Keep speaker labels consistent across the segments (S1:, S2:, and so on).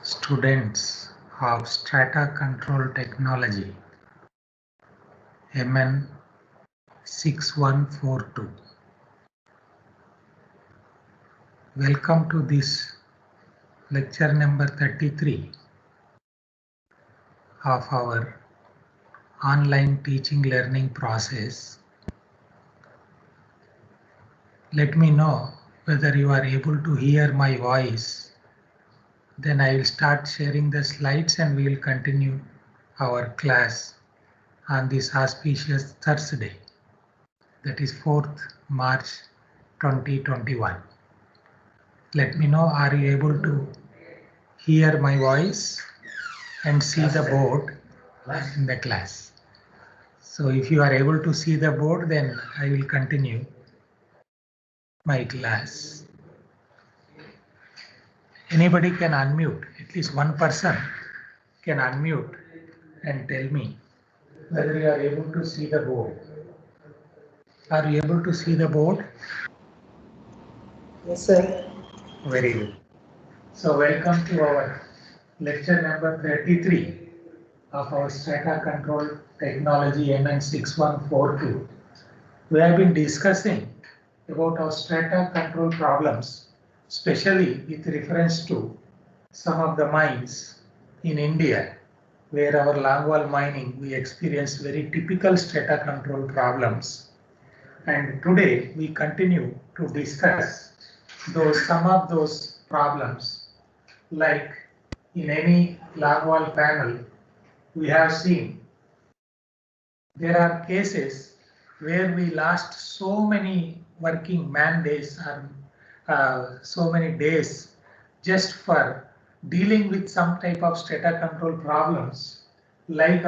S1: Students of Strata Control Technology MN 6142. Welcome to this lecture number 33 of our online teaching learning process. Let me know whether you are able to hear my voice. Then I will start sharing the slides and we will continue our class on this auspicious Thursday, that is 4th March 2021. Let me know, are you able to hear my voice and see the board in the class? So if you are able to see the board, then I will continue my class. Anybody can unmute, at least one person can unmute and tell me whether you are able to see the board. Are you able to see the board?
S2: Yes, sir.
S1: Very good. So welcome to our lecture number 33 of our Strata Control Technology MN6142. We have been discussing about our strata control problems, especially with reference to some of the mines in India, where our longwall mining, we experienced very typical strata control problems. And today we continue to discuss some of those problems, like in any longwall panel, we have seen there are cases where we lost so many working man days or so many days just for dealing with some type of strata control problems, like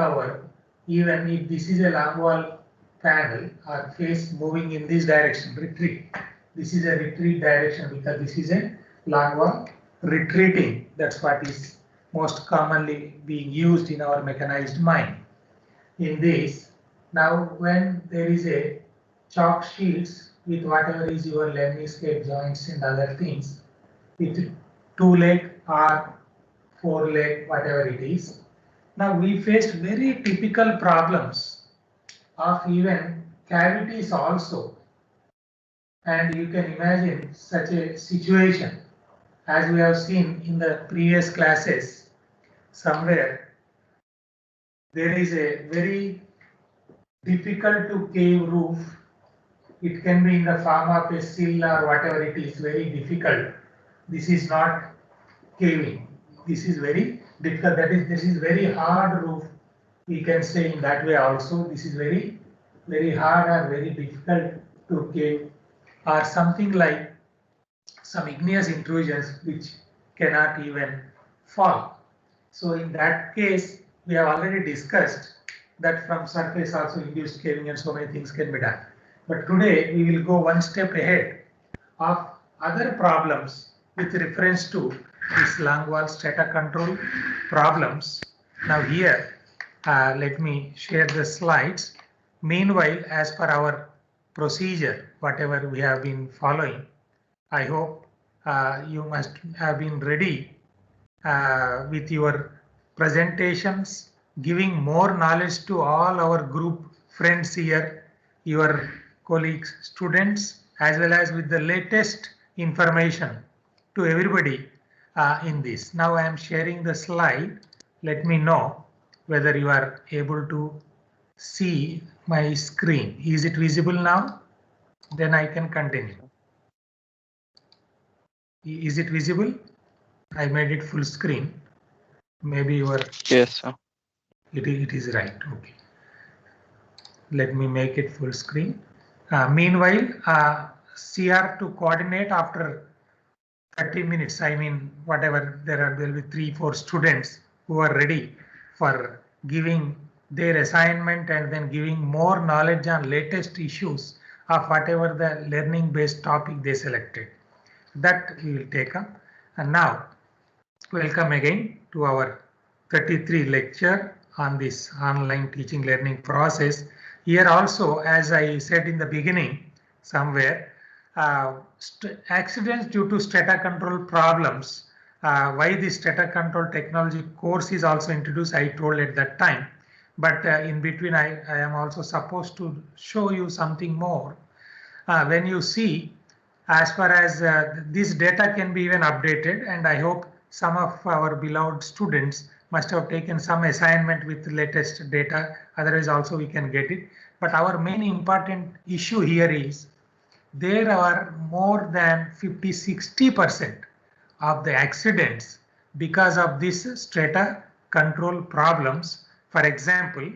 S1: even if this is a longwall panel or face moving in this direction, retreat. This is a retreat direction because this is a longwall retreating. That's what is most commonly being used in our mechanized mine. In this, now when there is a chalk shields with whatever is your lemniscate joints and other things, with 2-leg or 4-leg, whatever it is. Now we faced very typical problems of even cavities also. And you can imagine such a situation as we have seen in the previous classes. Somewhere there is a very difficult to cave roof. It can be in the form of a sill or whatever it is, very difficult. This is not caving. This is very difficult. This is very hard roof. We can say in that way also. This is very, very hard or very difficult to cave, or something like some igneous intrusions which cannot even fall. So in that case, we have already discussed that from surface also induced caving and so many things can be done. But today we will go one step ahead of other problems with reference to this longwall strata control problems. Now here, let me share the slides. Meanwhile, as per our procedure, whatever we have been following, I hope you must have been ready with your presentations, giving more knowledge to all our group friends here, your colleagues, students, as well as with the latest information to everybody in this. Now I am sharing the slide. Let me know whether you are able to see my screen. Is it visible now? Then I can continue. Is it visible? I made it full screen. Maybe your
S3: yes, sir.
S1: It is right. Okay. Let me make it full screen. Meanwhile, CR to coordinate after 30 minutes. I mean, whatever there will be 3-4 students who are ready for giving their assignment and then giving more knowledge on latest issues of whatever the learning based topic they selected. That we will take up. And now, welcome again to our 33 lecture on this online teaching learning process. Here also, as I said in the beginning somewhere, accidents due to strata control problems why this strata control technology course is also introduced, I told at that time. But in between, I am also supposed to show you something more. When you see, as far as this data can be even updated, and I hope some of our beloved students must have taken some assignment with the latest data, otherwise also we can get it. But our main important issue here is there are more than 50–60% of the accidents because of this strata control problems. For example,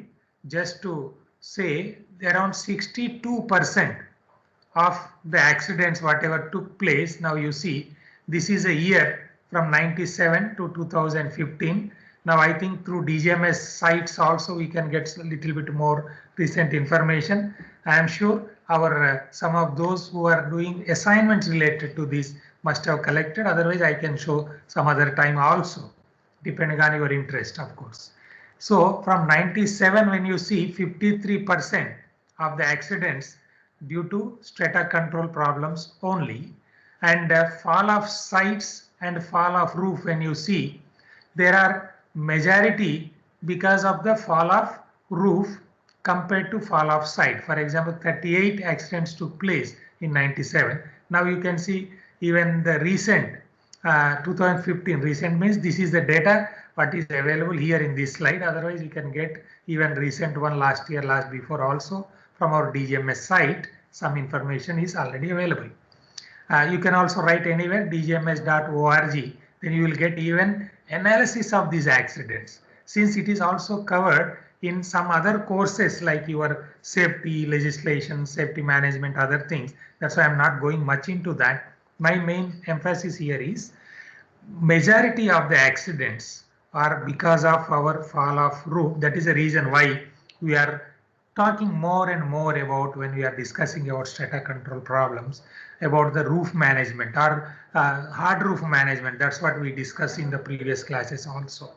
S1: just to say, around 62% of the accidents whatever took place, now you see this is a year from 97 to 2015. Now I think through DGMS sites also we can get a little bit more recent information. I am sure our some of those who are doing assignments related to this must have collected, otherwise I can show some other time also, depending on your interest, of course. So from 97, when you see 53% of the accidents due to strata control problems only, and fall of sites and fall of roof, when you see there are majority because of the fall of roof compared to fall of site. For example, 38 accidents took place in 97. Now you can see even the recent 2015, recent means this is the data what is available here in this slide. Otherwise you can get even recent one last year, last before also from our DGMS site. Some information is already available. You can also write anywhere dgms.org, then you will get even analysis of these accidents, since it is also covered in some other courses like your safety legislation, safety management, other things. That's why I'm not going much into that. My main emphasis here is majority of the accidents are because of our fall of roof. That is the reason why we are talking more and more about, when we are discussing about strata control problems, about the roof management or hard roof management. That's what we discussed in the previous classes also.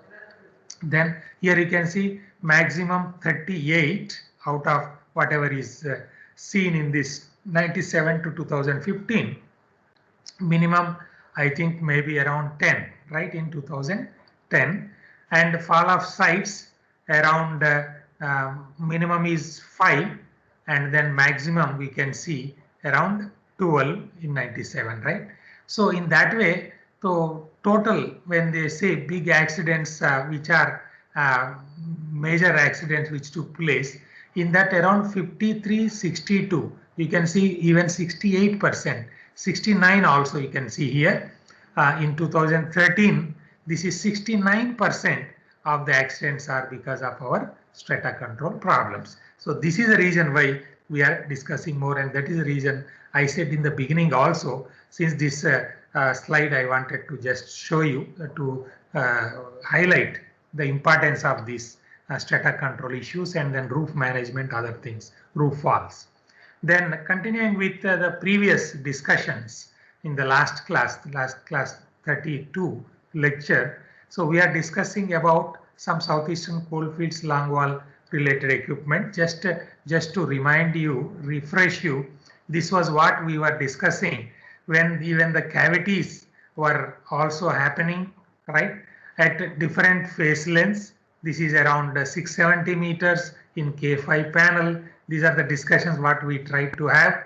S1: Then here you can see maximum 38 out of whatever is seen in this 97 to 2015. Minimum, I think maybe around 10, right, in 2010. And fall of sites around minimum is 5, and then maximum we can see around 12 in 97, right? So in that way, so total, when they say big accidents which are major accidents which took place, in that around 53–62, you can see even 68%, 69 also you can see here. In 2013, this is 69% of the accidents are because of our strata control problems. So this is the reason why we are discussing more, and that is the reason I said in the beginning also, since this slide I wanted to just show you to highlight the importance of these strata control issues, and then roof management, other things, roof falls. Then continuing with the previous discussions in the last class 32 lecture. So we are discussing about some Southeastern Coalfields longwall related equipment. Just to remind you, refresh you, this was what we were discussing when even the cavities were also happening, right, at different face lengths. This is around 670 meters in K5 panel. These are the discussions what we try to have,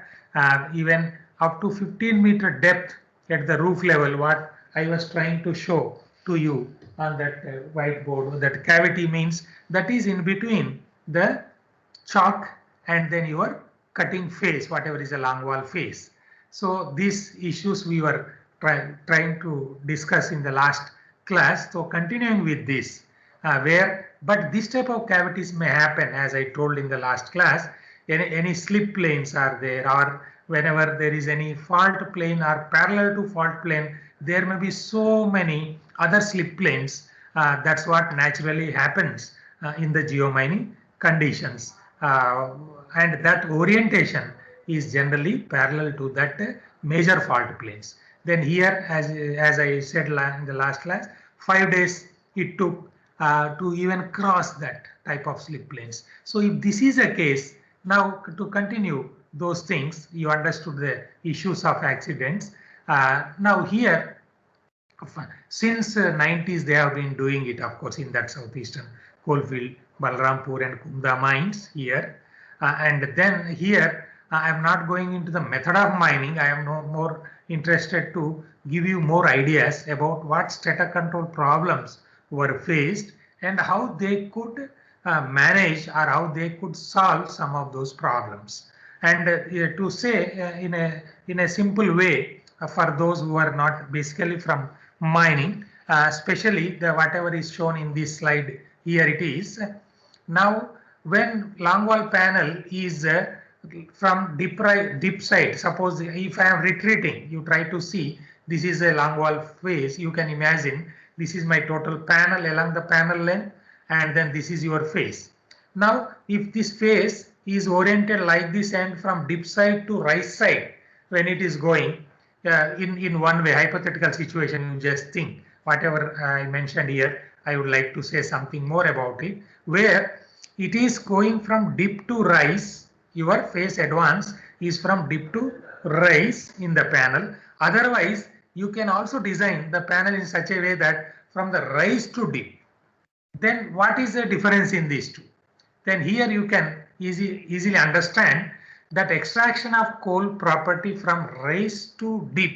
S1: even up to 15-meter depth at the roof level, what I was trying to show to you on that whiteboard. That cavity means that is in between the chalk and then your cutting face, whatever is a long wall face. So these issues we were trying to discuss in the last class. So continuing with this, but this type of cavities may happen, as I told in the last class. Any slip planes are there, or whenever there is any fault plane or parallel to fault plane, there may be so many other slip planes. That's what naturally happens in the geomining conditions, and that orientation is generally parallel to that major fault planes. Then here, as I said in the last class, 5 days it took to even cross that type of slip planes. So if this is a case, now to continue those things, you understood the issues of accidents. Now here, Since 90s, they have been doing it, of course, in that southeastern coalfield, Balrampur and Kumda mines here. And then here, I am not going into the method of mining. I am no more interested to give you more ideas about what strata control problems were faced and how they could manage or how they could solve some of those problems. And to say in a simple way, for those who are not basically from mining, especially the whatever is shown in this slide here it is. Now, when longwall panel is from dip side, suppose if I am retreating, you try to see this is a longwall face. You can imagine this is my total panel along the panel length, and then this is your face. Now, if this face is oriented like this and from dip side to rise side when it is going, in one way, hypothetical situation, you just think whatever I mentioned here, I would like to say something more about it, where it is going from dip to rise. Your phase advance is from dip to rise in the panel. Otherwise, you can also design the panel in such a way that from the rise to dip. Then what is the difference in these two? Then here you can easily understand that extraction of coal property from rise to dip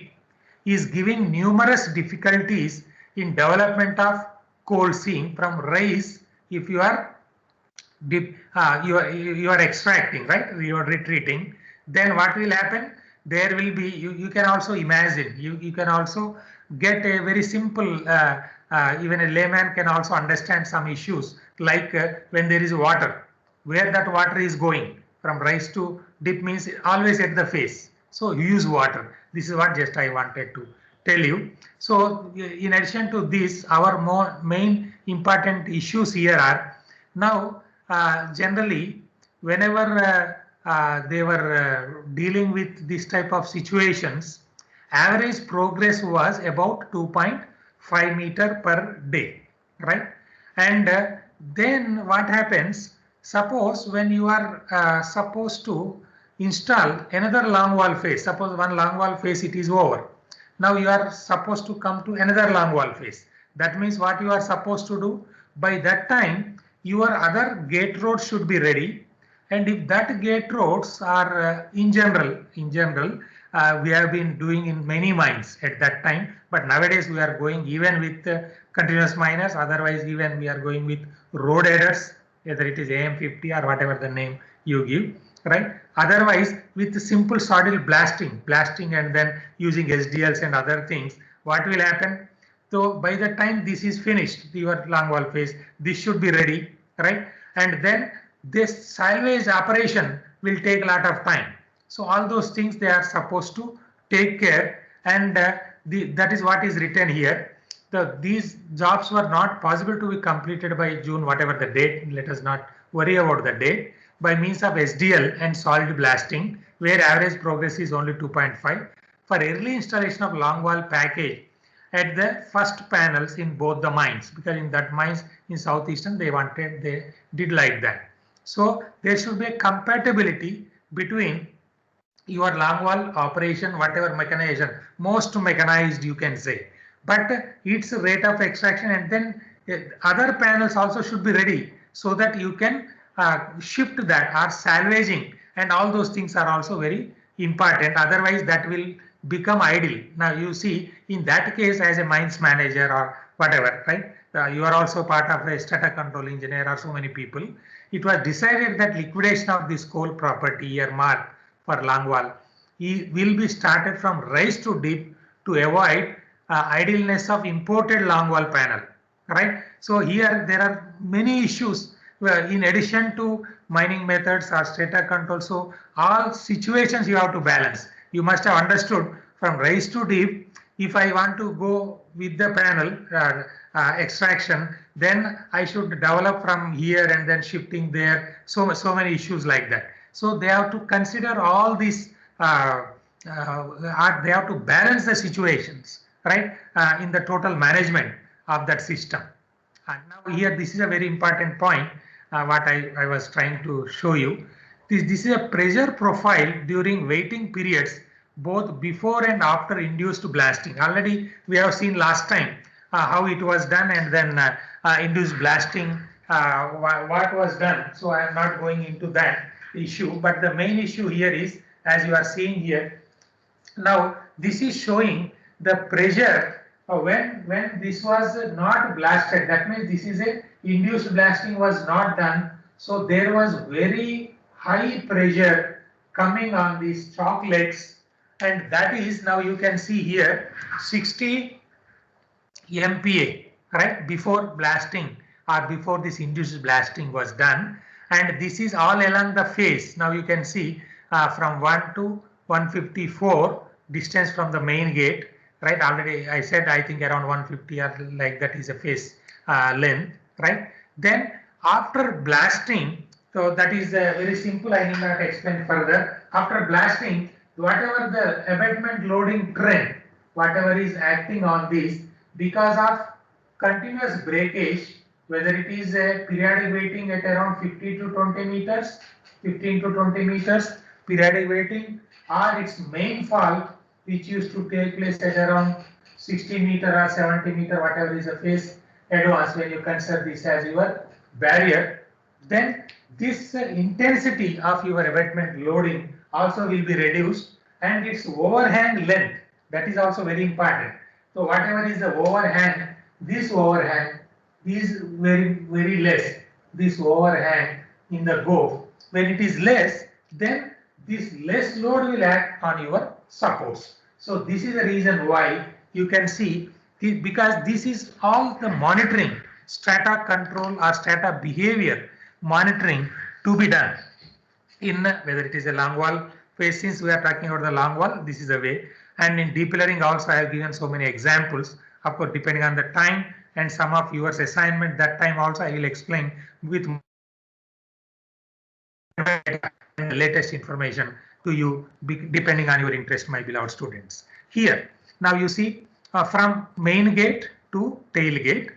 S1: is giving numerous difficulties in development of coal seam from rise. If you are dip, you are extracting, right? You are retreating. Then what will happen? There will be, you can also imagine, you can also get a very simple, even a layman can also understand some issues like when there is water, where that water is going from rise to dip means always at the face. So you use water. This is what just I wanted to tell you. So in addition to this, our main important issues here are now generally whenever they were dealing with this type of situations, average progress was about 2.5 meter per day, right? And then what happens? Suppose when you are supposed to install another long wall face, suppose one long wall face it is over. Now you are supposed to come to another long wall face. That means what you are supposed to do by that time, your other gate roads should be ready. And if that gate roads are in general, we have been doing in many mines at that time, but nowadays we are going even with continuous miners, otherwise even we are going with road headers, whether it is AM50 or whatever the name you give, right? Otherwise with simple saddle blasting and then using SDLs and other things, what will happen? So by the time this is finished, your long wall phase, this should be ready, right? And then this salvage operation will take a lot of time. So all those things they are supposed to take care, and that is what is written here. These jobs were not possible to be completed by June, whatever the date. Let us not worry about the date. By means of SDL and solid blasting, where average progress is only 2.5 for early installation of long wall package at the first panels in both the mines, because in that mines in southeastern they did like that. So there should be a compatibility between your longwall operation, whatever mechanization, most mechanized you can say, but its rate of extraction, and then other panels also should be ready so that you can shift that or salvaging, and all those things are also very important. Otherwise that will become idle. Now you see in that case as a mines manager or whatever, right? You are also part of a strata control engineer or so many people. It was decided that liquidation of this coal property earmarked for longwall will be started from rise to dip to avoid idleness of imported longwall panel, right? So here there are many issues in addition to mining methods or strata control. So all situations you have to balance. You must have understood from rise to dip, if I want to go with the panel extraction, then I should develop from here and then shifting there. So many issues like that. So they have to consider all these. They have to balance the situations, right, in the total management of that system. And now here, this is a very important point. What I was trying to show you. This is a pressure profile during waiting periods both before and after induced blasting. Already we have seen last time how it was done, and then induced blasting what was done. So I am not going into that issue, but the main issue here is, as you are seeing here, now this is showing the pressure when this was not blasted. That means this is a induced blasting was not done. So there was very high pressure coming on these chalk legs, and that is, now you can see here, 60 MPa, right, before blasting or before this induced blasting was done. And this is all along the face. Now you can see from 1 to 154 distance from the main gate, right? Already I said, I think around 150 or like that is a face length, right? Then after blasting, so that is very simple, I need not explain further. After blasting, whatever the abatement loading trend, whatever is acting on this, because of continuous breakage, whether it is a periodic weighting at around 50 to 20 meters, 15 to 20 meters periodic weighting, or its main fall, which used to take place at around 60 meter or 70 meter, whatever is the phase advance, when you consider this as your barrier, then this intensity of your abatement loading also will be reduced, and its overhang length, that is also very important. So whatever is the overhang, this overhang is very less. This overhang in the gove, when it is less, then this less load will act on your supports. So this is the reason why you can see this, because this is all the monitoring, strata control or strata behavior monitoring to be done in whether it is a long wall phase. Since we are talking about the long wall, this is the way. And in deep learning also I have given so many examples. Of course, depending on the time and some of yours assignment, that time also I will explain with the latest information to you, depending on your interest, my beloved students. Here, now you see from main gate to tail gate,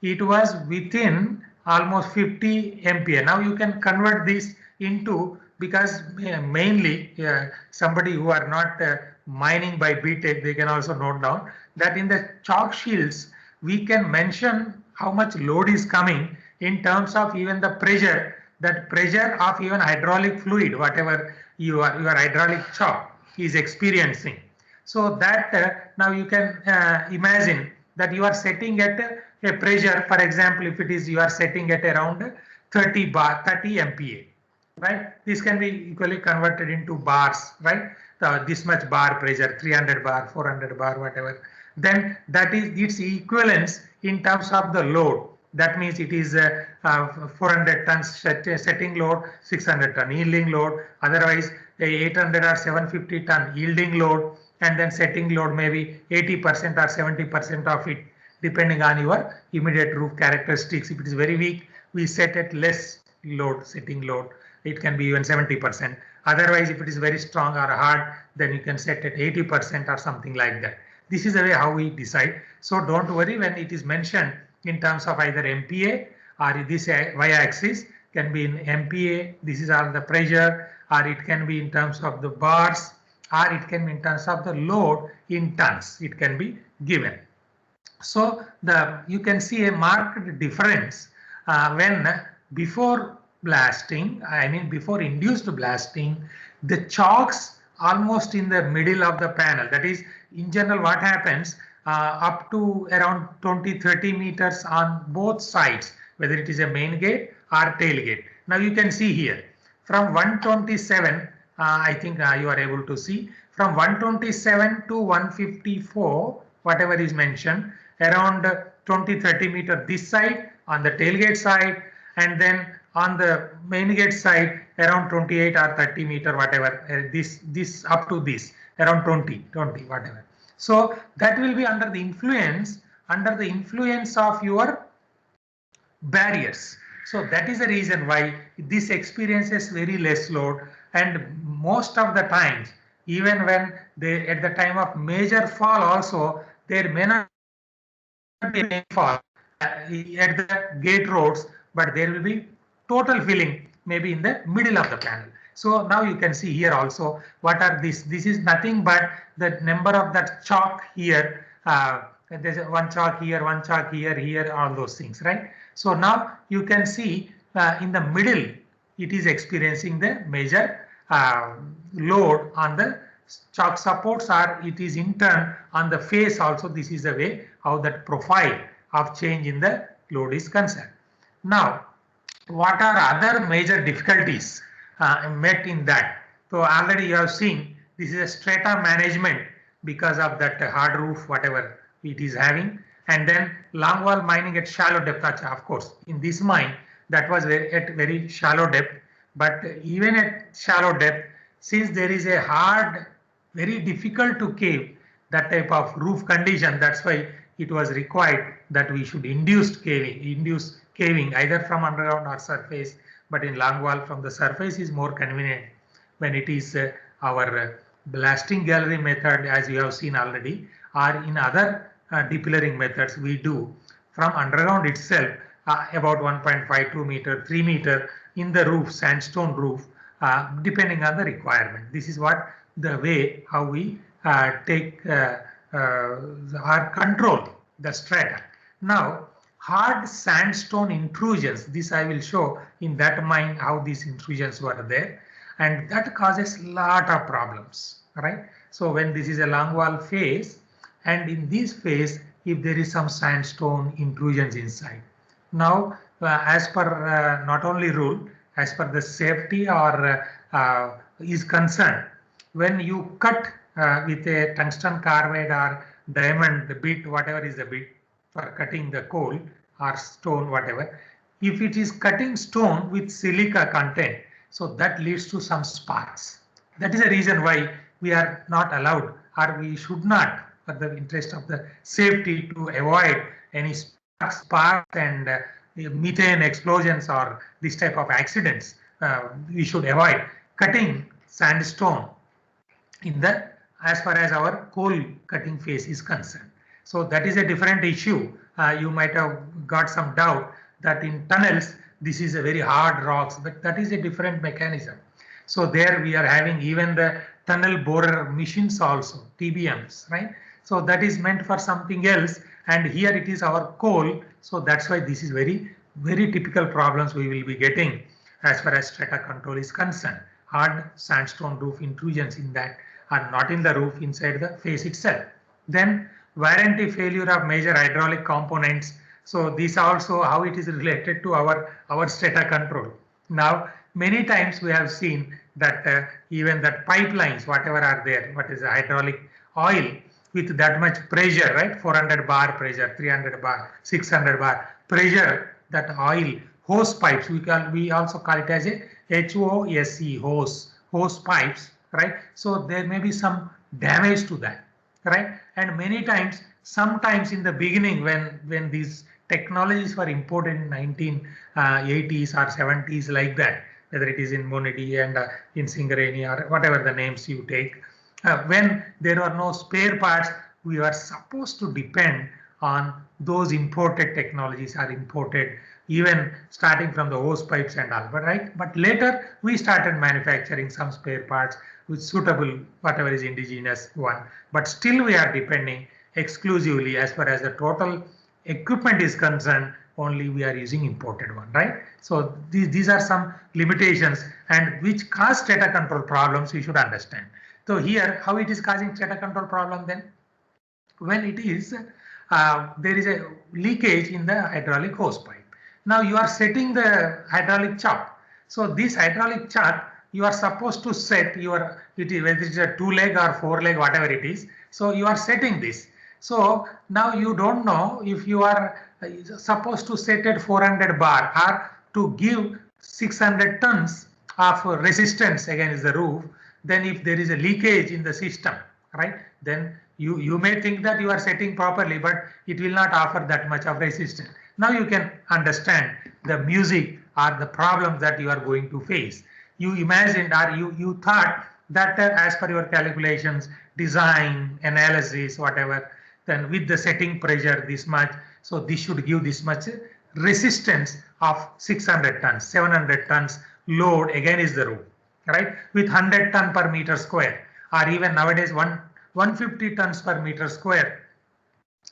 S1: it was within almost 50 MPa. Now you can convert this into, because mainly somebody who are not mining by BTech, they can also note down that in the chalk shields, we can mention how much load is coming in terms of even the pressure, that pressure of even hydraulic fluid, whatever your hydraulic chalk is experiencing. So that now you can imagine that you are setting at a pressure, for example, if it is you are setting at around 30 MPa, right? This can be equally converted into bars, right? This much bar pressure, 300 bar, 400 bar, whatever. Then that is its equivalence in terms of the load. That means it is 400 tons setting load, 600 ton yielding load, otherwise 800 or 750 ton yielding load, and then setting load maybe 80% or 70% of it, depending on your immediate roof characteristics. If it is very weak, we set at less load, setting load. It can be even 70%. Otherwise, if it is very strong or hard, then you can set at 80% or something like that. This is the way how we decide. So don't worry when it is mentioned in terms of either MPa or this y-axis can be in MPa. This is all the pressure, or it can be in terms of the bars, or it can be in terms of the load in tons. It can be given. So you can see a marked difference when before blasting, I mean before induced blasting, the chalks almost in the middle of the panel. That is, in general, what happens up to around 20-30 meters on both sides, whether it is a main gate or tail gate. Now you can see here from 127, I think you are able to see, from 127 to 154, whatever is mentioned, around 20-30 meter this side on the tailgate side, and then on the main gate side around 28 or 30 meter, whatever, this up to this around 20 whatever. So that will be under the influence of your barriers. So that is the reason why this experiences very less load, and most of the times, even when they at the time of major fall also, there may not be any fall at the gate roads, but there will be total filling maybe in the middle of the panel. So now you can see here also what are this. This is nothing but the number of that chalk here. There's one chalk here, one chalk here, here, all those things, right? So now you can see in the middle, it is experiencing the major load on the chalk supports, or it is in turn on the face also. This is the way how that profile of change in the load is concerned. Now, what are other major difficulties met in that? So already you have seen this is a strata management because of that hard roof, whatever it is having, and then longwall mining at shallow depth. Of course, in this mine that was at very shallow depth, but even at shallow depth, since there is a hard, very difficult to cave that type of roof condition, that's why it was required that we should induce caving either from underground or surface, but in longwall from the surface is more convenient when it is our blasting gallery method, as you have seen already, or in other depillaring methods we do from underground itself about 1.52 meter, 3 meter in the roof, sandstone roof, depending on the requirement. This is what the way how we take or control the strata. Now, hard sandstone intrusions, this I will show in that mine how these intrusions were there, and that causes lot of problems, right? So when this is a longwall phase, and in this phase, if there is some sandstone intrusions inside. Now, as per not only rule, as per the safety or is concerned, when you cut with a tungsten carbide or diamond, the bit, whatever is the bit for cutting the coal or stone, whatever, if it is cutting stone with silica content, so that leads to some sparks. That is the reason why we are not allowed, or we should not, for the interest of the safety, to avoid any sparks and methane explosions or this type of accidents. We should avoid cutting sandstone in the, as far as our coal cutting phase is concerned. So that is a different issue. You might have got some doubt that in tunnels this is a very hard rocks, but that is a different mechanism. So there we are having even the tunnel borer machines also, TBMs, right? So that is meant for something else, and here it is our coal. So that's why this is very, very typical problems we will be getting as far as strata control is concerned. Hard sandstone roof intrusions in that are not in the roof, inside the face itself. Then warranty failure of major hydraulic components. So this also how it is related to our strata control. Now many times we have seen that even that pipelines, whatever are there, what is the hydraulic oil with that much pressure, right? 400 bar pressure, 300 bar, 600 bar pressure, that oil hose pipes, we also call it as a HOSE, hose pipes, right? So there may be some damage to that, right? And many times, sometimes in the beginning when these technologies were imported in 1980s or 70s like that, whether it is in Monady and in Singareni or whatever the names you take, when there are no spare parts, we are supposed to depend on those imported technologies are imported, even starting from the hose pipes and all, but right? But later we started manufacturing some spare parts with suitable whatever is indigenous one, but still we are depending exclusively, as far as the total equipment is concerned, only we are using imported one, right? So these are some limitations and which cause strata control problems we should understand. So here how it is causing strata control problem then? When it is there is a leakage in the hydraulic hose pipe. Now you are setting the hydraulic chuck. So this hydraulic chuck you are supposed to set your, whether it is a 2-leg or 4-leg, whatever it is. So you are setting this. So now you don't know if you are supposed to set at 400 bar or to give 600 tons of resistance against the roof. Then if there is a leakage in the system, right, then you may think that you are setting properly, but it will not offer that much of resistance. Now you can understand the music or the problems that you are going to face. You imagined or you thought that as per your calculations, design, analysis, whatever, then with the setting pressure this much, so this should give this much resistance of 600 tons, 700 tons load against the roof. right, with 100 ton per meter square, or even nowadays 150 tons per meter square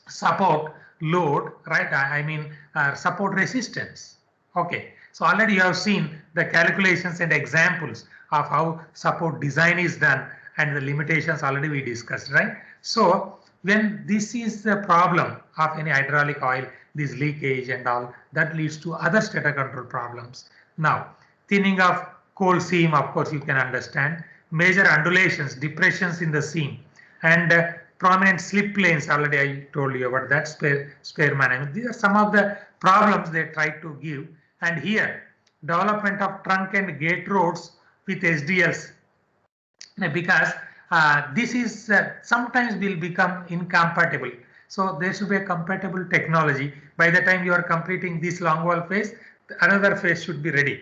S1: support load, right? I mean support resistance. Okay, so already you have seen the calculations and examples of how support design is done, and the limitations already we discussed, right? So when this is the problem of any hydraulic oil, this leakage and all, that leads to other stator control problems. Now, thinning of coal seam, of course you can understand, major undulations, depressions in the seam, and prominent slip planes, already I told you about that, spare management. These are some of the problems they try to give. And here, development of trunk and gate roads with SDLs, because this is sometimes will become incompatible. So there should be a compatible technology. By the time you are completing this longwall phase, another phase should be ready.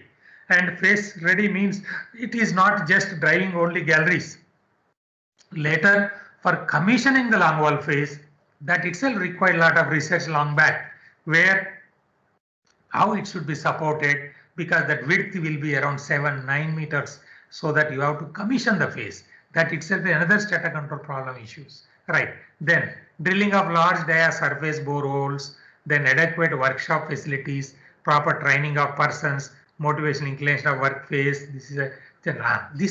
S1: And phase ready means it is not just driving only galleries. Later, for commissioning the longwall phase, that itself required a lot of research long back, where how it should be supported, because that width will be around 7-9 meters, so that you have to commission the phase. That itself is another stator control problem issues, right? Then drilling of large dia surface boreholes, then adequate workshop facilities, proper training of persons, motivation inclination of work phase. This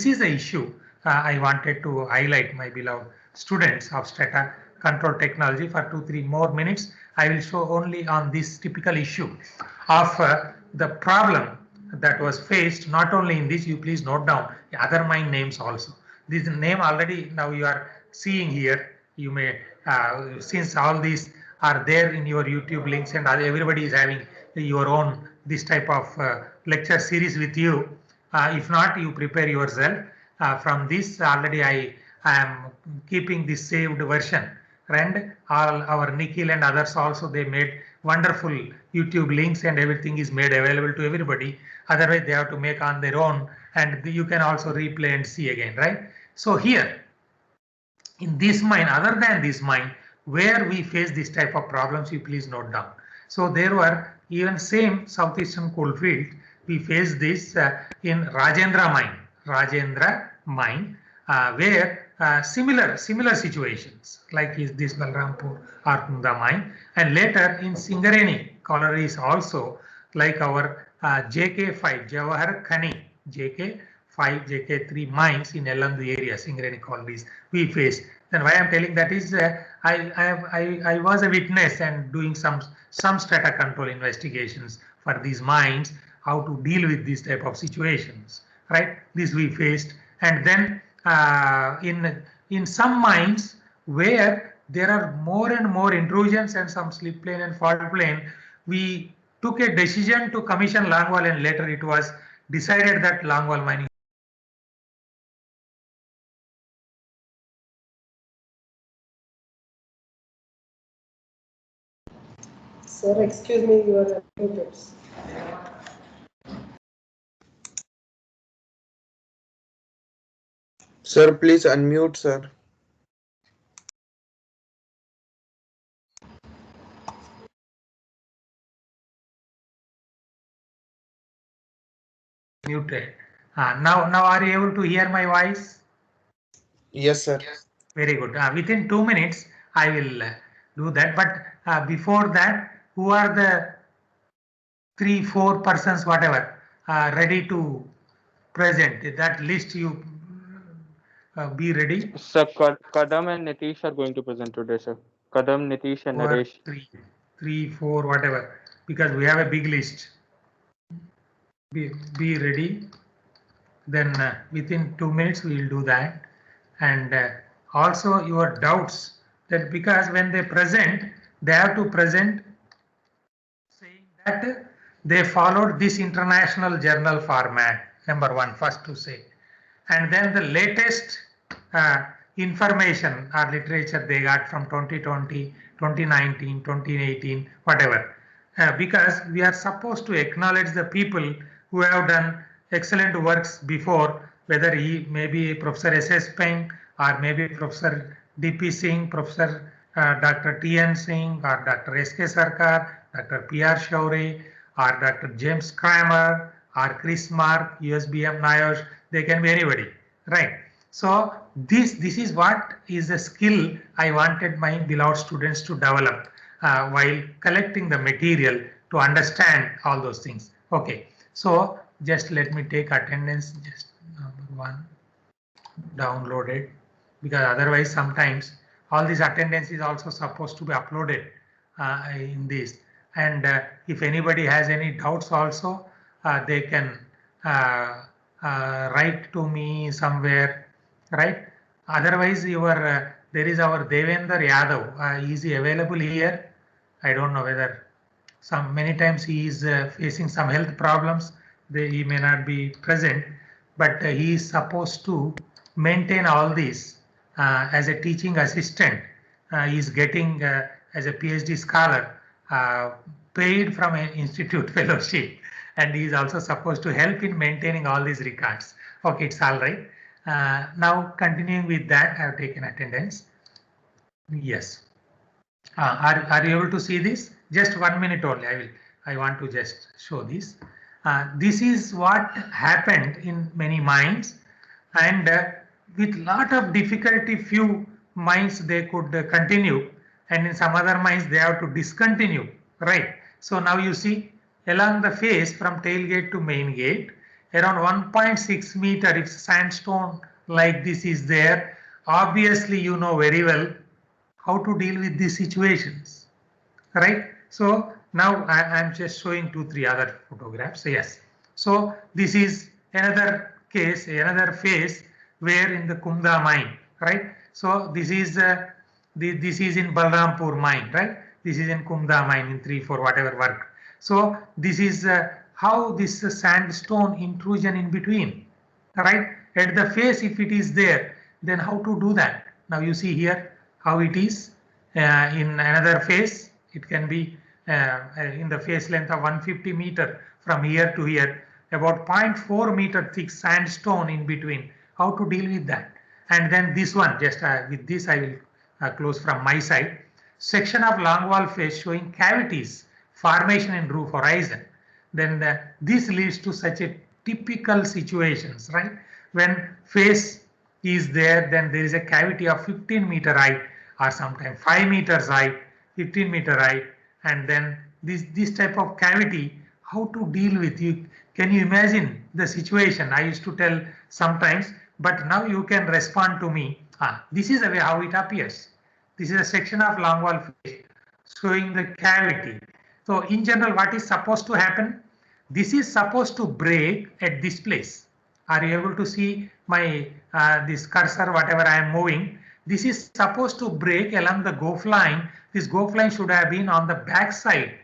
S1: is the issue I wanted to highlight, my beloved students of stator control technology. For 2-3 more minutes, I will show only on this typical issue of the problem that was faced, not only in this, you please note down the other mine names also. This name already now you are seeing here. You may, since all these are there in your YouTube links, and everybody is having your own this type of lecture series with you. If not, you prepare yourself. From this already I am keeping this saved version, and all our Nikhil and others also, they made wonderful YouTube links, and everything is made available to everybody. Otherwise they have to make on their own, and you can also replay and see again, right? So here in this mine, other than this mine, where we face this type of problems, you please note down. So there were even same southeastern coalfield, we faced this in Rajendra mine, where similar situations like is this Balrampur or Kunda mine, and later in Singareni collieries also, like our JK5 Jawahar Khani, JK5, JK3 mines in Ellandu area, Singareni collieries we faced. Then why I'm telling that is I was a witness and doing some strata control investigations for these mines, how to deal with these type of situations, right? This we faced. And then in some mines where there are more and more intrusions and some slip plane and fault plane, we took a decision to commission longwall, and later it was decided that longwall mining.
S2: Sir, excuse me, you are unmuted.
S3: Sir, please unmute, sir.
S1: Muted. Now are you able to hear my voice?
S3: Yes, sir.
S1: Very good. Within 2 minutes, I will do that. But before that, who are the 3-4 persons, whatever, ready to present? That list you be ready.
S4: Sir, Kadam and Nitish are going to present today, sir. Kadam, Nitish, and Naresh.
S1: 3-4, whatever, because we have a big list. Be ready. Then within 2 minutes we will do that. And also your doubts, that because when they present, they have to present saying that they followed this international journal format, number one, first to say. And then the latest information or literature they got from 2020, 2019, 2018, whatever. Because we are supposed to acknowledge the people who have done excellent works before, whether he may be Professor S.S. Peng or maybe Professor D.P. Singh, Professor Dr. T.N. Singh or Dr. S.K. Sarkar, Dr. P.R. Shaurey or Dr. James Kramer or Chris Mark, USBM NIOSH. they can be anybody, right? So this is what is the skill I wanted my beloved students to develop while collecting the material to understand all those things. Okay, so just let me take attendance, just number one, downloaded, because otherwise sometimes all this attendance is also supposed to be uploaded in this. And if anybody has any doubts also, they can write to me somewhere, right? Otherwise, there is our Devendra Yadav. Is he available here? I don't know whether many times he is facing some health problems. He may not be present, but he is supposed to maintain all this as a teaching assistant. He is getting as a PhD scholar paid from an institute fellowship, and he is also supposed to help in maintaining all these records. Okay, it's all right. Now continuing with that, I have taken attendance. Yes. Are you able to see this? Just 1 minute only. I want to just show this. This is what happened in many mines, and with lot of difficulty, few mines they could continue, and in some other mines they have to discontinue. Right. So now you see along the face from tailgate to main gate, around 1.6 meter. If sandstone like this is there, obviously you know very well how to deal with these situations, right? So now I am just showing 2-3 other photographs. Yes. So this is another case, another phase where in the Kumda mine, right? So this is this is in Balrampur mine, right? This is in Kumda mine in 3-4 whatever work. So this is how this sandstone intrusion in between, right? At the face, if it is there, then how to do that? Now you see here how it is in another face. It can be in the face length of 150 meter from here to here, about 0.4 meter thick sandstone in between. How to deal with that? And then this one, just with this I will close from my side. Section of long wall face showing cavities formation in roof horizon. Then this leads to such a typical situations, right? When face is there, then there is a cavity of 15 meter height or sometimes 5 meters height, 15 meter height, and then this type of cavity, how to deal with you? Can you imagine the situation? I used to tell sometimes, but now you can respond to me. This is the way how it appears. This is a section of long wall face showing the cavity. So in general, what is supposed to happen? This is supposed to break at this place. Are you able to see my this cursor, whatever I am moving? This is supposed to break along the GOF line. This GOF line should have been on the back side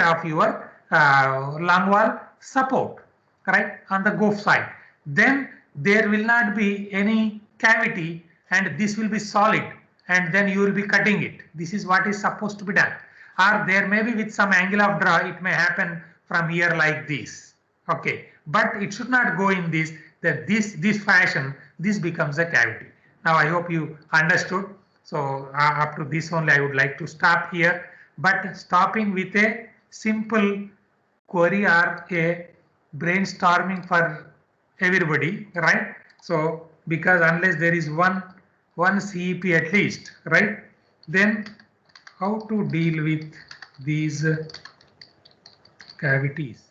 S1: of your long wall support, right? On the GOF side. Then there will not be any cavity and this will be solid, and then you will be cutting it. This is what is supposed to be done. Or there may be with some angle of draw, it may happen from here like this. Okay, but it should not go in this fashion. This becomes a cavity. Now I hope you understood. So up to this only I would like to stop here, but stopping with a simple query or a brainstorming for everybody, right? So because unless there is one CEP at least, right, then how to deal with these cavities,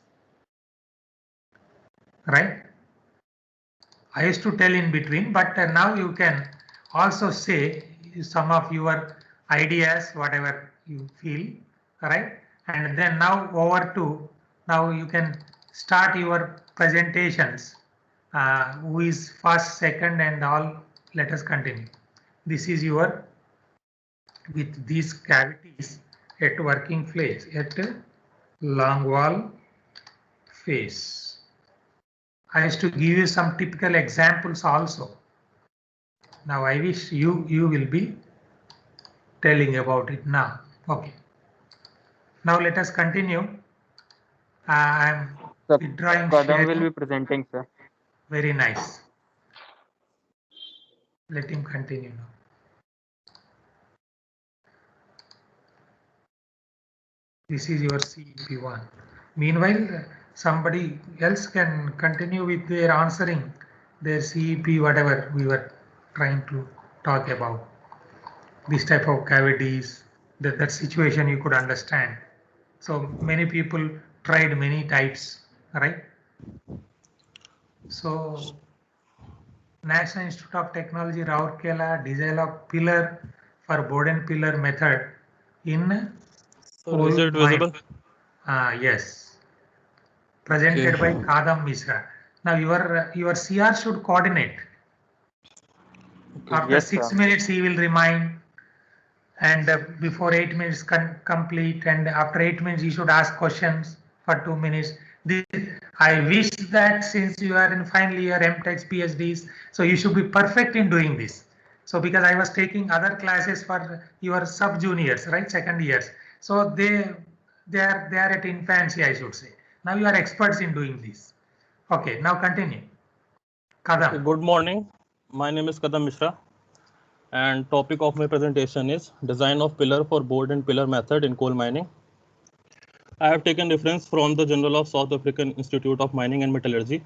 S1: right? I used to tell in between, but now you can also say some of your ideas, whatever you feel, right? And then now over to, now you can start your presentations. Who is first, second, and all. Let us continue. This is your, with these cavities at working place at long wall face. I used to give you some typical examples also. Now I wish you will be telling about it now. Okay. Now let us continue. I'm withdrawing.
S4: Kadam will be presenting, sir.
S1: Very nice. Let him continue now. This is your CEP1. Meanwhile, somebody else can continue with their answering their CEP, whatever we were trying to talk about, this type of cavities, that situation you could understand. So many people tried many types, right? So National Institute of Technology, Rourkela, developed pillar for Boden pillar method in
S5: So is
S1: coal
S5: it
S1: mine.
S5: visible?
S1: Yes, presented by
S5: Okay.
S1: Kadam Mishra. Now your CR should coordinate.
S5: Okay.
S1: After
S4: Yes,
S1: 6
S4: sir.
S1: minutes, he will remind, and before 8 minutes complete, and after 8 minutes, he should ask questions for 2 minutes. This, I wish that since you are in final year MTechs, PhDs, so you should be perfect in doing this. So because I was taking other classes for your sub juniors, right, second years. So they are at infancy, I should say. Now you are experts in doing this. Okay, now continue.
S5: Okay.
S1: Kadam.
S5: Good morning. My name is Kadam Mishra, and topic of my presentation is design of pillar for Boden pillar method in coal mining. I have taken reference from the Journal of South African Institute of Mining and Metallurgy.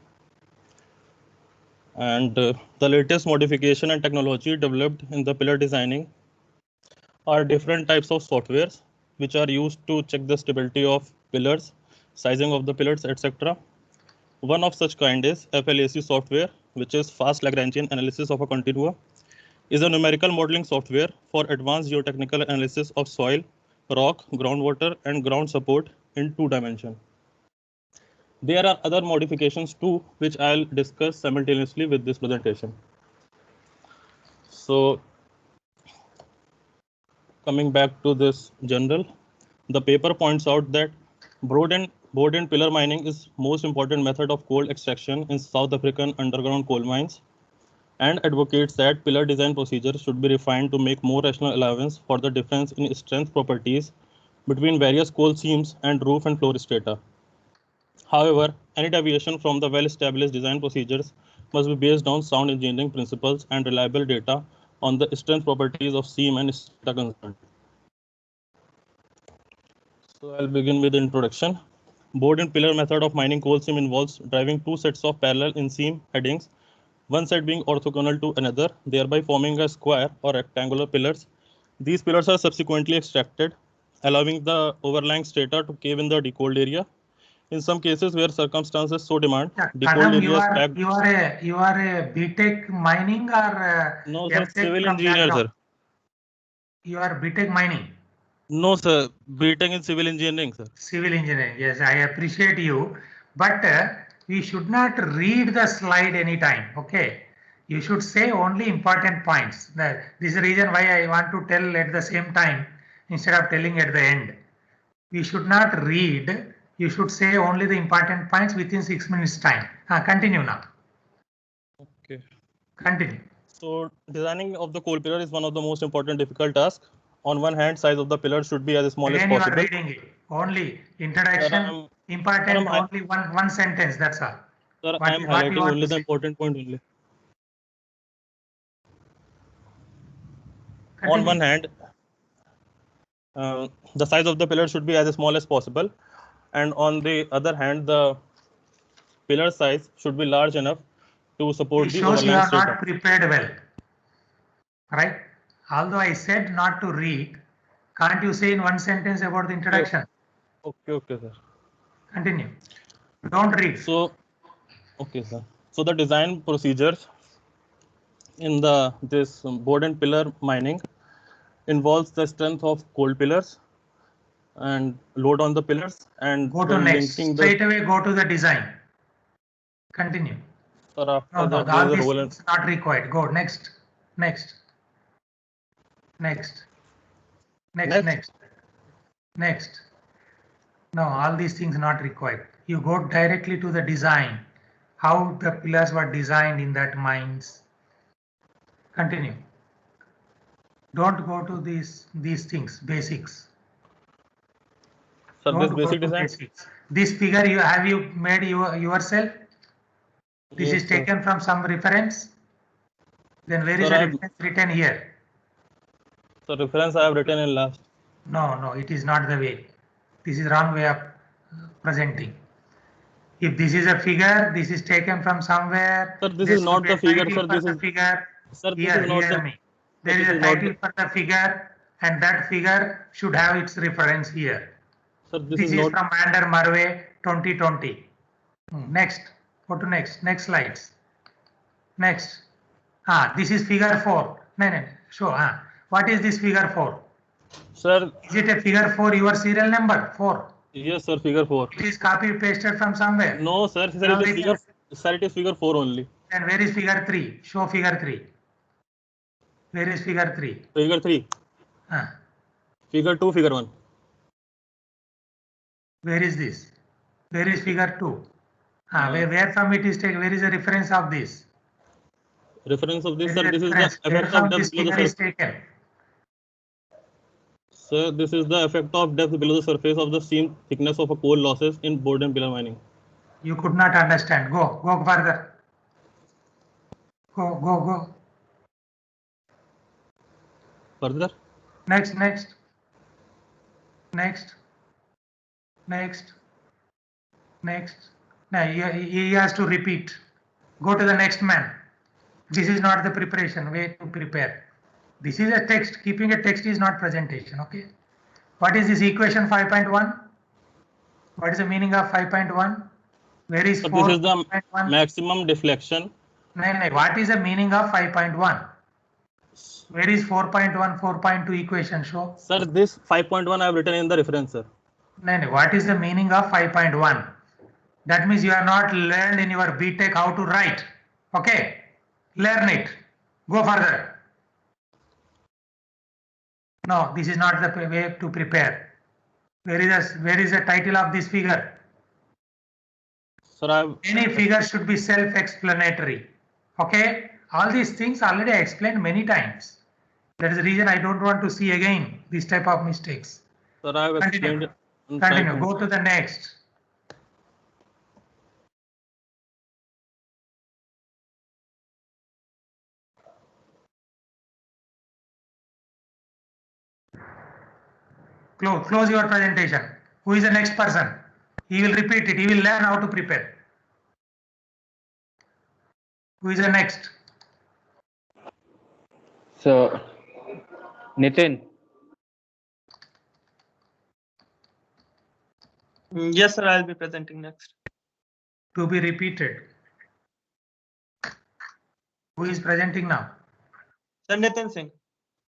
S5: And the latest modification and technology developed in the pillar designing are different types of softwares which are used to check the stability of pillars, sizing of the pillars, etc. One of such kind is FLAC software, which is fast Lagrangian analysis of a continuum, is a numerical modeling software for advanced geotechnical analysis of soil, rock, groundwater, and ground support in 2 dimensions. There are other modifications too, which I'll discuss simultaneously with this presentation. So, coming back to this journal, the paper points out that Boden pillar mining is most important method of coal extraction in South African underground coal mines, and advocates that pillar design procedures should be refined to make more rational allowance for the difference in strength properties between various coal seams and roof and floor strata. However, any deviation from the well-established design procedures must be based on sound engineering principles and reliable data on the strength properties of seam and strata concerned. So I'll begin with the introduction. Board pillar method of mining coal seam involves driving 2 sets of parallel in seam headings, one side being orthogonal to another, thereby forming a square or rectangular pillars. These pillars are subsequently extracted, allowing the overlying strata to cave in the decolled area. In some cases where circumstances so demand,
S1: Yeah,
S5: decolled
S1: Kadam,
S5: area is packed.
S1: you are a BTech mining or
S5: No, sir,
S1: MTech
S5: civil
S1: from
S5: engineer,
S1: background?
S5: sir.
S1: You are BTech mining,
S5: No, sir, BTech in civil engineering, sir.
S1: civil engineering. Yes, I appreciate you, but we should not read the slide anytime. Okay, you should say only important points. This is the reason why I want to tell at the same time instead of telling at the end. We should not read. You should say only the important points within 6 minutes time. Continue now.
S5: Okay.
S1: Continue.
S5: So designing of the coal pillar is one of the most important difficult tasks. On one hand, size of the pillar should be as small as
S1: Again, you are
S5: possible.
S1: reading it. Only
S5: Sir,
S1: introduction,
S5: I'm,
S1: important, only one sentence. That's all.
S5: sir, I
S1: What
S5: am
S1: what you
S5: highlighting
S1: want
S5: only
S1: to
S5: the
S1: say?
S5: important point only. On
S1: Continue.
S5: one hand, the size of the pillar should be as small as possible, and on the other hand, the pillar size should be large enough to
S1: It
S5: support the
S1: shows you
S5: overlying
S1: are
S5: strata.
S1: not prepared well, right? Although I said not to read, can't you say in one sentence about the
S5: Okay,
S1: introduction?
S5: okay, sir.
S1: Continue. Don't read.
S5: So, okay, sir. So the design procedures in the this board and pillar mining involves the strength of cold pillars and load on the pillars, and
S1: Go to
S5: then
S1: next.
S5: linking the,
S1: Straight away go to the design. Continue.
S5: sir,
S1: No,
S5: after
S1: no,
S5: that there
S1: all
S5: is a
S1: these
S5: role and
S1: things not required. Go next. Next. Next. Next.
S5: next.
S1: Next. Next. No, all these things not required. You go directly to the design, how the pillars were designed in that mines. Continue. Don't go to these things, basics.
S5: Sir,
S1: Don't
S5: this
S1: go
S5: basic
S1: to
S5: design.
S1: basics. This figure you made yourself? This
S5: Yes,
S1: is
S5: sir.
S1: taken from some reference? Then where is
S5: Sir,
S1: the
S5: I have
S1: reference written here?
S5: the reference I have written in last.
S1: No, it is not the way. This is wrong way of presenting. If this is a figure, this is taken from somewhere.
S5: Sir, this
S1: There
S5: is
S1: should
S5: not
S1: be
S5: the
S1: a
S5: figure,
S1: title
S5: sir.
S1: for
S5: This
S1: the
S5: is,
S1: figure.
S5: sir, this
S1: Here,
S5: is not
S1: hear
S5: the,
S1: me.
S5: sir,
S1: There is
S5: this
S1: a
S5: is not
S1: title
S5: the,
S1: for the figure, and that figure should have its reference here.
S5: sir, this
S1: This
S5: is
S1: is
S5: not,
S1: from Vander Merwe 2020. Next, go to next slides. Next. This is figure 4. No, sure. What is this figure 4?
S5: sir,
S1: Is it a figure 4 your serial number? 4.
S5: yes, sir, figure 4.
S1: It is copy pasted from somewhere.
S5: No, sir, sir,
S1: Now
S5: it is figure, sir, it is figure 4 only.
S1: And where is figure 3? Show figure 3. Where is figure 3?
S5: Figure 3. Figure 2, figure 1.
S1: Where is this? Where is figure 2? Where from it is taken? Where is the reference of this?
S5: Reference of this,
S1: Where
S5: sir,
S1: is
S5: this
S1: the
S5: is the
S1: reference? Where
S5: effect of
S1: from
S5: depth
S1: this
S5: below the
S1: figure is
S5: surface.
S1: taken?
S5: Sir, this is the effect of depth below the surface of the seam thickness of a coal losses in board and pillar mining.
S1: You could not understand. Go further. Go.
S5: Further?
S1: Next. Now he has to repeat. Go to the next man. This is not the preparation way to prepare. This is a text. Keeping a text is not presentation. Okay. What is this equation 5.1? What is the meaning of 5.1? Where is 4.1?
S5: This is the maximum deflection.
S1: No. What is the meaning of 5.1? Where is 4.1, 4.2 equation show?
S5: Sir, this 5.1 I have written in the reference, sir.
S1: No. What is the meaning of 5.1? That means you are not learned in your BTech how to write. Okay. Learn it. Go further. No, this is not the way to prepare. Where is the title of this figure?
S5: Sir,
S1: Any figure should be self-explanatory. Okay. All these things already I explained many times. That is the reason I don't want to see again this type of mistakes.
S5: Sir, I have explained.
S1: Continue. Go to the next. Close your presentation. Who is the next person? He will repeat it. He will learn how to prepare. Who is the next?
S4: So, Nitin.
S6: Yes, sir, I'll be presenting next.
S1: To be repeated. Who is presenting now?
S6: Sir, Nitin Singh.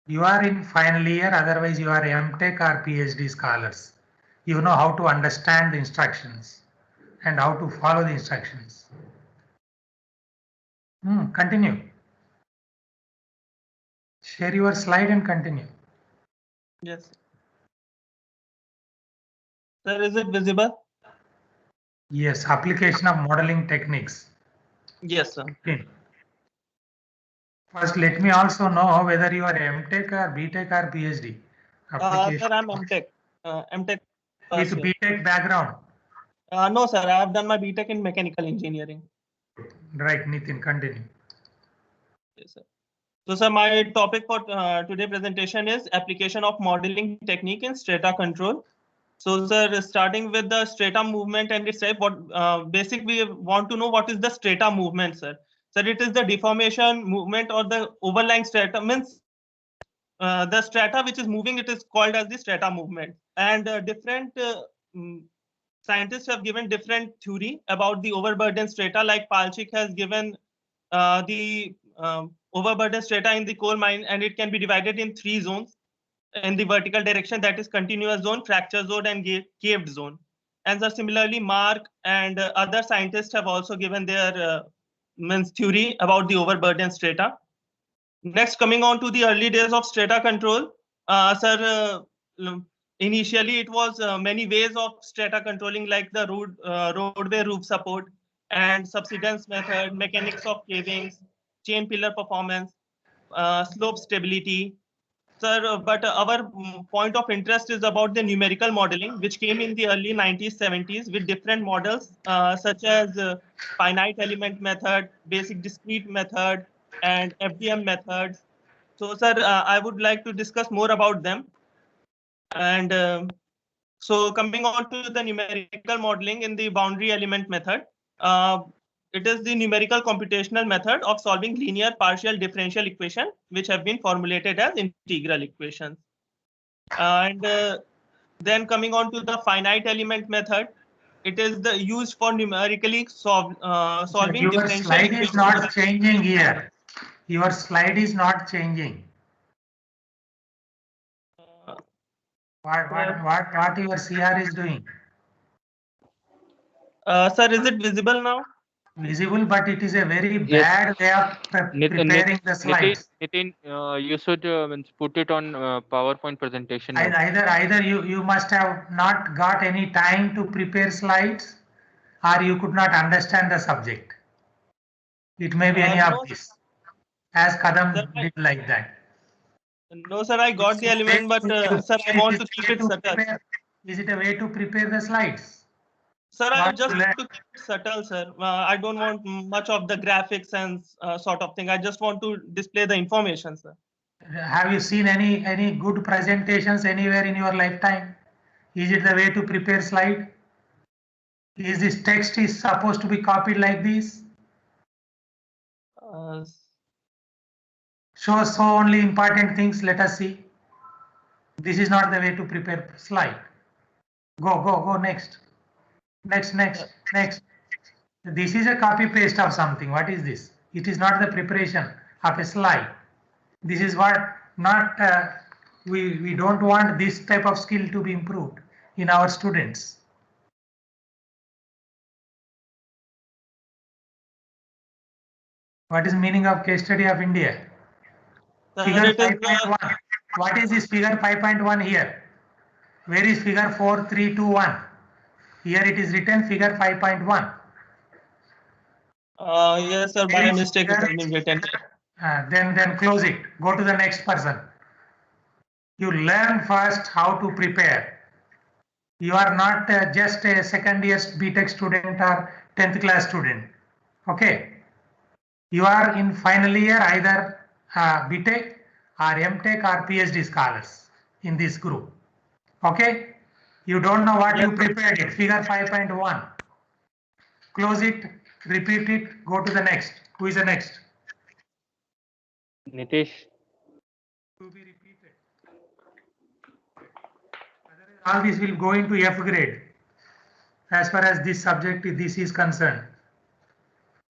S1: You are in final year, otherwise you are MTech or PhD scholars. You know how to understand the instructions and how to follow the instructions. Continue. Share your slide and continue.
S6: Yes. Sir, is it visible?
S1: Yes, application of modeling techniques.
S6: Yes, sir.
S1: Okay. First, let me also know whether you are MTech or BTech or PhD.
S6: Sir, I'm MTech. MTech
S1: With BTech background.
S6: No, sir, I have done my BTech in mechanical engineering.
S1: Right, Nitin, continue.
S6: Yes, sir. So, sir, my topic for today's presentation is application of modeling technique in strata control. So, sir, starting with the strata movement and its type, we want to know what is the strata movement, sir. Sir, it is the deformation movement or the overlying strata means the strata which is moving, it is called as the strata movement. And different scientists have given different theory about the overburden strata. Like Palchik has given the overburden strata in the coal mine, and it can be divided in 3 zones in the vertical direction, that is continuous zone, fracture zone, and caved zone. And so similarly, Mark and other scientists have also given their theory about the overburden strata. Next, coming on to the early days of strata control, sir, initially it was many ways of strata controlling, like the roadway roof support and subsidence method, mechanics of cavings, chain pillar performance, slope stability. Sir, but our point of interest is about the numerical modeling, which came in the early 1970s with different models, such as finite element method, basic discrete method, and FDM methods. So, sir, I would like to discuss more about them. And So coming on to the numerical modeling in the boundary element method, it is the numerical computational method of solving linear partial differential equation, which have been formulated as integral equations. And then coming on to the finite element method, it is the used for numerically solving
S1: Your
S6: differential
S1: slide is
S6: equations.
S1: not changing here. Your slide is not changing. What your CR is doing?
S6: Sir, is it visible now?
S1: Visible, but it is a very
S4: Yes.
S1: bad way of preparing the slides.
S4: Nitin, you should means put it on PowerPoint presentation mode.
S1: Either you must have not got any time to prepare slides, or you could not understand the subject. It may be any
S6: No,
S1: of this, as Kadam
S6: Sir,
S1: did like that.
S6: No, sir, I got the element, but sir, I want to keep it subtle.
S1: Is it a way to prepare the slides?
S6: Sir, I
S1: Not
S6: just
S1: to
S6: want
S1: learn.
S6: to keep it subtle, sir. I don't want much of the graphics and sort of thing. I just want to display the information, sir.
S1: Have you seen any good presentations anywhere in your lifetime? Is it the way to prepare slide? Is this text is supposed to be copied like this? Show only important things. Let us see. This is not the way to prepare slide. Go next. Next. This is a copy paste of something. What is this? It is not the preparation of a slide. This is what not we don't want this type of skill to be improved in our students. What is meaning of case study of India? Figure 5.1. What is this figure 5.1 here? Where is figure 4321? Here it is written figure 5.1.
S6: Yes, sir. By mistake, it has been written.
S1: Then close it. Go to the next person. You learn first how to prepare. You are not just a second year BTech student or 10th class student. Okay. You are in final year either BTech or MTech or PhD scholars in this group. Okay. You don't know what you prepared it. Figure 5.1. Close it. Repeat it. Go to the next. Who is the next?
S4: Nitish.
S1: To be repeated. All this will go into F grade as far as this subject this is concerned.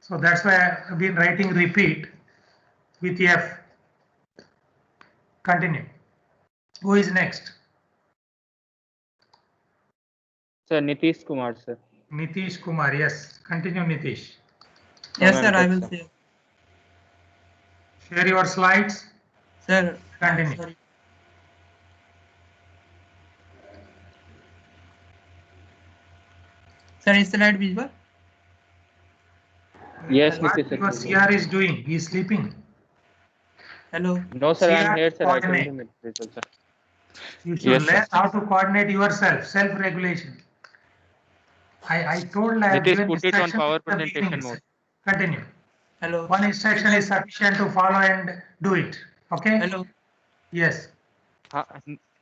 S1: So that's why I've been writing repeat with F. Continue. Who is next?
S4: Sir, Nitish Kumar, sir.
S1: Nitish Kumar, yes. Continue, Nitish.
S7: Yes, sir, I will say.
S1: Share your slides.
S7: Sir,
S1: Continue.
S7: sorry. Sir, is slide visible?
S4: Yes,
S1: What
S4: Nitish.
S1: your CR is doing? He is sleeping.
S7: Hello.
S4: No, sir, I am
S1: CR
S4: here, sir. I told
S1: coordinate.
S4: him it is, sir.
S1: You should
S4: Yes,
S1: learn
S4: sir.
S1: how to coordinate yourself, self-regulation. I told I have
S4: Nitish,
S1: given
S4: put it on
S1: instructions
S4: power
S1: at the
S4: presentation
S1: beginning.
S4: mode.
S1: Continue.
S7: Hello.
S1: One instruction is sufficient to follow and do it. Okay?
S7: Hello.
S1: Yes.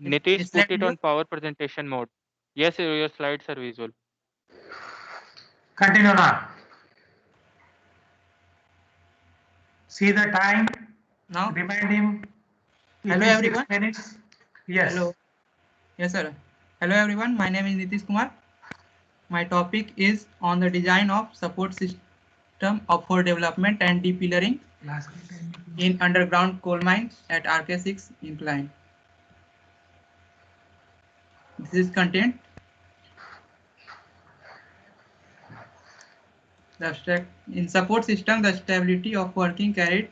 S4: Nitish,
S7: slide
S4: put it
S7: visible?
S4: on power presentation mode. Yes, your slides are visual.
S1: Continue now. See the time.
S7: Now?
S1: Remind him. It
S7: Hello,
S1: is 6
S7: everyone.
S1: minutes. Yes.
S7: Hello. Yes, sir. Hello, everyone. My name is Nitish Kumar. My topic is on the design of support system for development and depillering in underground coal mine at RK6 incline. This is content. In support system, the stability of working carried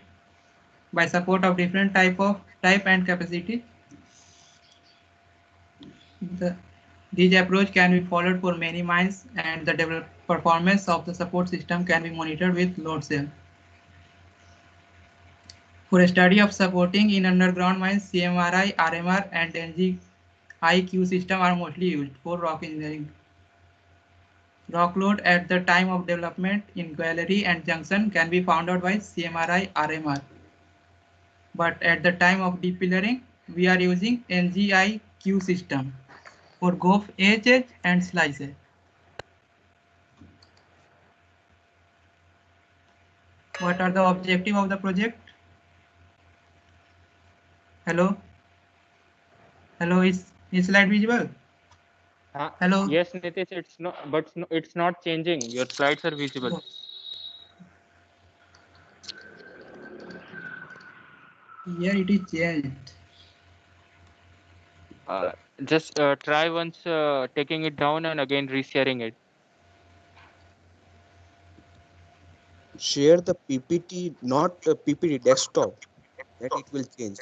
S7: by support of different type and capacity. This approach can be followed for many mines, and the performance of the support system can be monitored with load cell. For a study of supporting in underground mines, CMRI, RMR, and NGIQ system are mostly used for rock engineering. Rock load at the time of development in gallery and junction can be found out by CMRI, RMR. But at the time of depillering, we are using NGIQ system. for GOF edge and slice edge. What are the objective of the project? Hello? Hello, is slide visible? Hello?
S4: Yes, Nitish, it's not, but it's not changing. Your slides are visible.
S7: Here it is changed.
S4: Just try once taking it down and again resharing it.
S3: Share the PPT, not the PPT desktop. That it will change.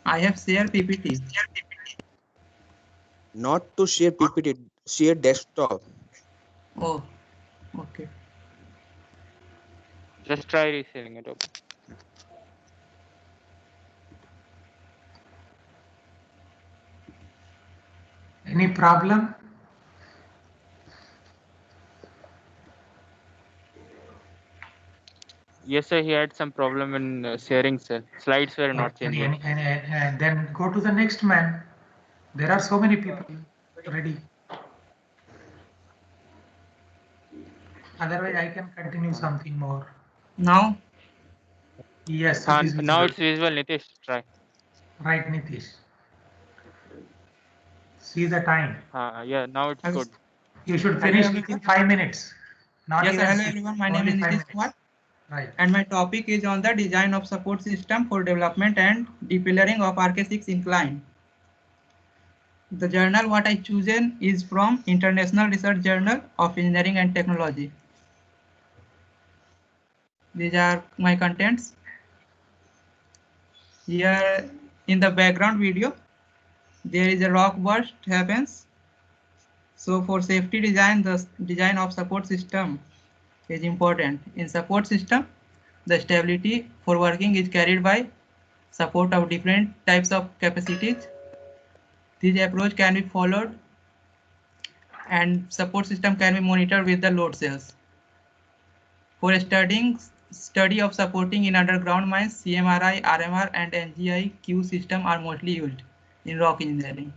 S7: I have shared PPT.
S3: Not to share PPT, share desktop.
S7: Oh, okay.
S4: Just try resharing it. Okay.
S1: Any problem?
S4: Yes, sir. He had some problem in sharing, sir. Slides were not changing.
S1: And then go to the next man. There are so many people ready. Otherwise, I can continue something more.
S7: Now?
S1: Yes,
S4: Now
S1: it is visible.
S4: it's visible, Nitish. Try.
S1: Right, Nitish. See the time.
S4: Yeah, now it's good.
S1: You should finish within 5 minutes. Not
S7: Yes,
S1: even
S7: hello
S1: 6,
S7: everyone. My name
S1: only
S7: is
S1: 5
S7: Nitish
S1: minutes.
S7: Kumar.
S1: Right.
S7: And my topic is on the design of support system for development and depillering of RK6 incline. The journal what I chosen is from International Research Journal of Engineering and Technology. These are my contents. Here in the background video, there is a rock burst happens. So for safety design, the design of support system is important. In support system, the stability for working is carried by support of different types of capacities. This approach can be followed and support system can be monitored with the load cells. For study of supporting in underground mines, CMRI, RMR and NGI Q system are mostly used in rock engineering.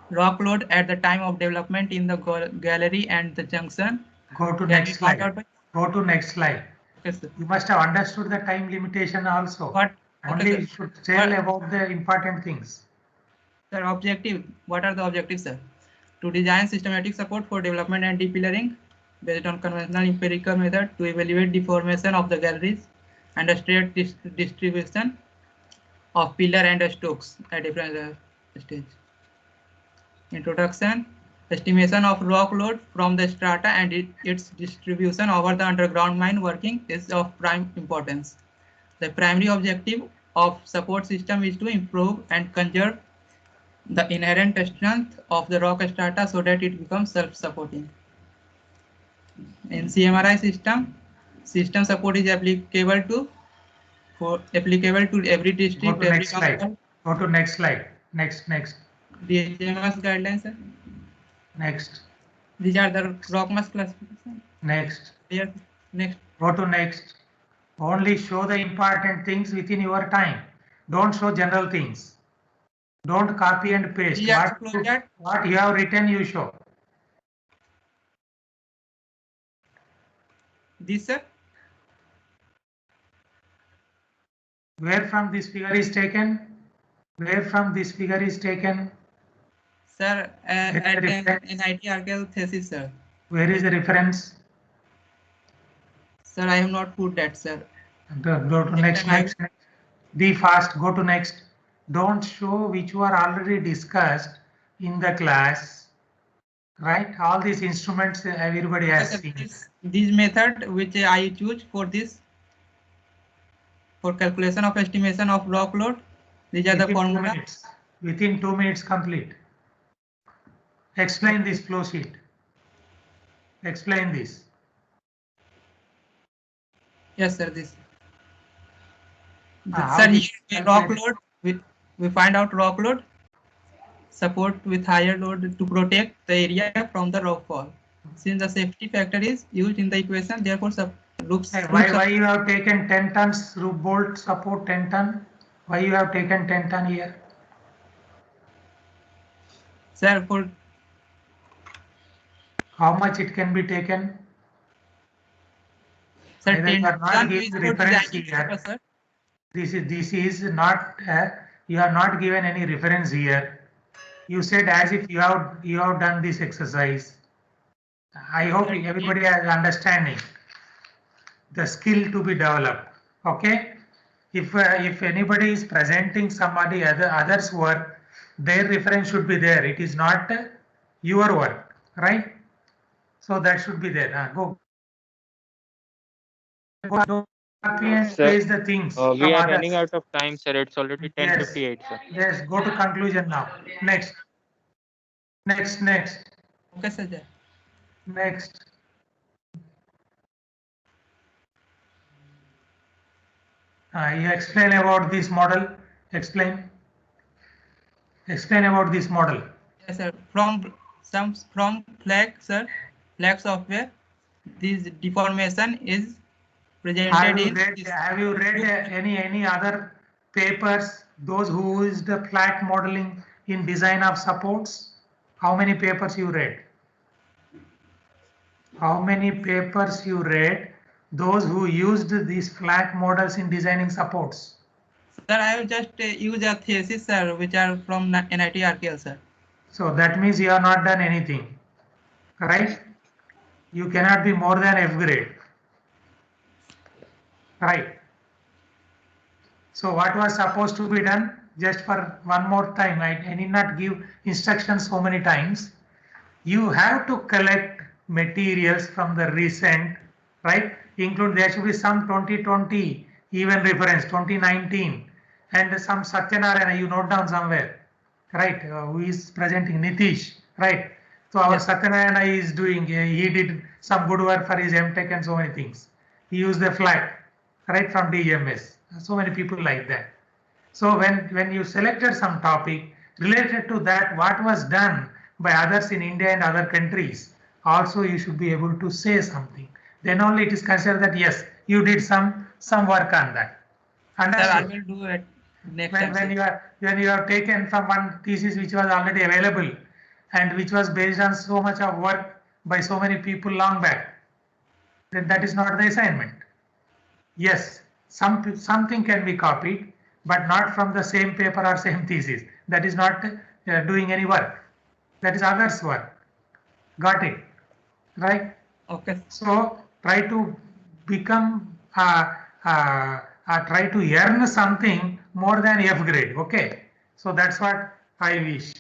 S7: Rock load at the time of development in the gallery and the junction.
S1: Go to next slide. Go to next slide.
S7: Okay, sir.
S1: You must have understood the time limitation also.
S7: What?
S1: Only
S7: Okay,
S1: you should tell about the important things.
S7: Sir, objective. What are the objectives, sir? To design systematic support for development and depillering based on conventional empirical method to evaluate deformation of the galleries and a straight distribution of pillar and stokes at different stage. Introduction. Estimation of rock load from the strata and its distribution over the underground mine working is of prime importance. The primary objective of support system is to improve and conserve the inherent strength of the rock strata so that it becomes self-supporting. In CMRI system support is applicable to every district.
S1: Go to next slide. Go to next slide. Next.
S7: DHMS guidelines, sir.
S1: Next.
S7: These are the rock mass classification.
S1: Next.
S7: Here, next.
S1: Go to next. Only show the important things within your time. Don't show general things. Don't copy and paste. What you have written, you show.
S7: This, sir.
S1: Where from this figure is taken? Where from this figure is taken?
S7: Sir, at NIT archival thesis, sir.
S1: Where is the reference?
S7: Sir, I have not put that, sir.
S1: Go to next. Be fast. Go to next. Don't show which were already discussed in the class. Right? All these instruments everybody has seen.
S7: This method which I choose for this, for calculation of estimation of rock load, these are the formula.
S1: Within 2 minutes complete. Explain this flow sheet. Explain this.
S7: Yes, sir. This. Sir, here rock load. We find out rock load. Support with higher load to protect the area from the rock fall. Since the safety factor is used in the equation, therefore
S1: why you have taken 10 tons roof bolt support 10 ton? Why you have taken 10 ton here?
S7: Sir, for
S1: How much it can be taken?
S7: sir,
S1: Either you are
S7: 10
S1: not
S7: ton
S1: giving
S7: is for
S1: reference
S7: designing
S1: here.
S7: purpose, sir.
S1: This is not you are not given any reference here. You said as if you have done this exercise. I hope everybody has understanding the skill to be developed. Okay, if anybody is presenting somebody others work, their reference should be there. It is not your work, right? So that should be there. Go. Don't copy and
S4: Sir,
S1: paste the things from
S4: we are
S1: others.
S4: running out of time, sir. It's already 10:58, sir.
S1: Yes, go to conclusion now. Next.
S7: Okay, sir.
S1: Next. You explain about this model. Explain about this model.
S7: Yes, sir. From flag, sir, flag software, this deformation is presented in this.
S1: Have you read any other papers? Those who used the flat modeling in design of supports. How many papers you read? How many papers you read? Those who used these flat models in designing supports.
S7: Sir, I have just used a thesis, sir, which are from NIT RKL, sir.
S1: So that means you have not done anything, right? You cannot be more than F grade, right? So what was supposed to be done? Just for one more time, I need not give instructions so many times. You have to collect materials from the recent, right? Include there should be some 2020 even reference, 2019, and some Satyanarayana you note down somewhere, right? Who is presenting Nitish, right? So our
S7: Yes.
S1: Satyanarayana is doing, he did some good work for his MTech and so many things. He used the flag, right, from DMS. So many people like that. So when you selected some topic related to that, what was done by others in India and other countries, also you should be able to say something. Then only it is considered that yes, you did some work on that.
S7: Sir, I
S1: Understood?
S7: will do it next time.
S1: When you have taken from one thesis which was already available and which was based on so much of work by so many people long back, then that is not the assignment. Yes, something can be copied, but not from the same paper or same thesis. That is not doing any work. That is others' work. Got it, right?
S7: Okay.
S1: So try to become, try to earn something more than F grade. Okay. So that's what I wish.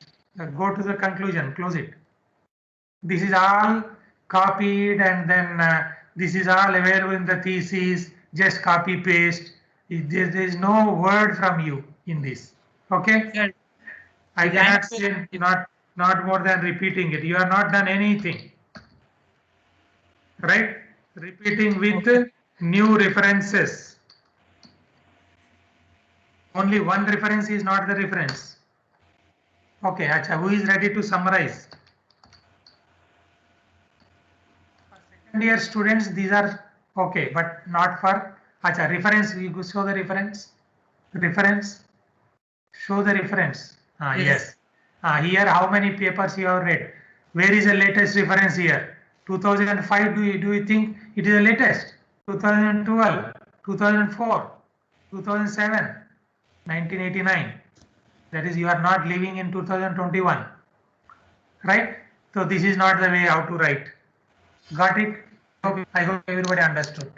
S1: Go to the conclusion. Close it. This is all copied and then this is all available in the thesis. Just copy paste. There is no word from you in this. Okay.
S7: Sir,
S1: I
S7: design
S1: cannot
S7: of
S1: say not more than repeating it. You have not done anything. Right? Repeating with new references. Only one reference is not the reference. Okay, Acha, who is ready to summarize? For second year students, these are okay, but not for Acha. Reference, you go show the reference. Reference. Show the reference. Yes. Here, how many papers you have read? Where is the latest reference here? 2005, do you think it is the latest? 2012, 2004, 2007, 1989. That is, you are not living in 2021, right? So this is not the way how to write. Got it? I hope everybody understood.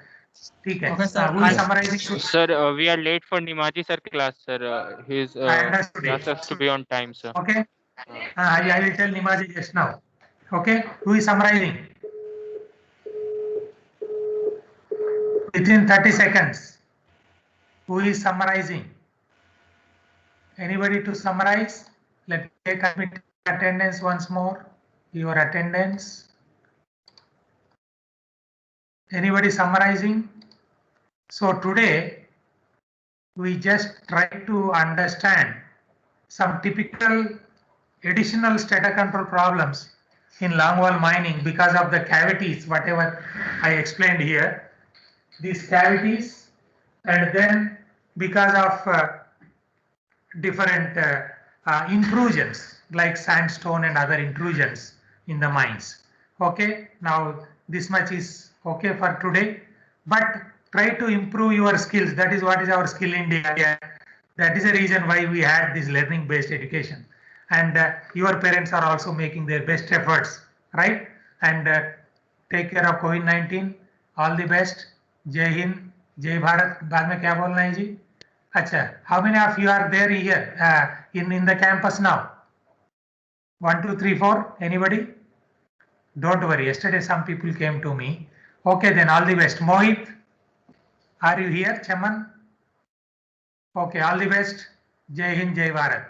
S1: Okay.
S7: Okay, sir.
S1: Who is summarizing?
S4: Sir, we are late for Nimaji sir class, sir. His
S1: I understood
S4: class
S1: it.
S4: has to be on time, sir.
S1: Okay. I will tell Nimaji just now. Okay. Who is summarizing? Within 30 seconds. Who is summarizing? Anybody to summarize? Let me take attendance once more. Your attendance. Anybody summarizing? So today we just try to understand some typical additional strata control problems in longwall mining because of the cavities, whatever I explained here. These cavities, and then because of different intrusions, like sandstone and other intrusions in the mines. Okay, now this much is okay for today, but try to improve your skills. That is what is our skill India. That is the reason why we had this learning based education, and your parents are also making their best efforts, right? And take care of COVID-19. All the best. Jai Hind, Jai Bharat. बाद में क्या बोलना है जी? अच्छा, how many of you are there here in the campus now? 1, 2, 3, 4. Anybody? Don't worry. Yesterday some people came to me. Okay, then all the best. Mohit, are you here? Chaman? Okay, all the best. Jai Hind, Jai Bharat.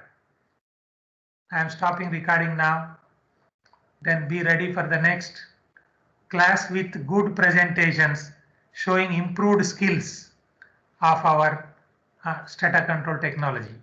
S1: I am stopping recording now. Then be ready for the next class with good presentations showing improved skills of our Strata control technology.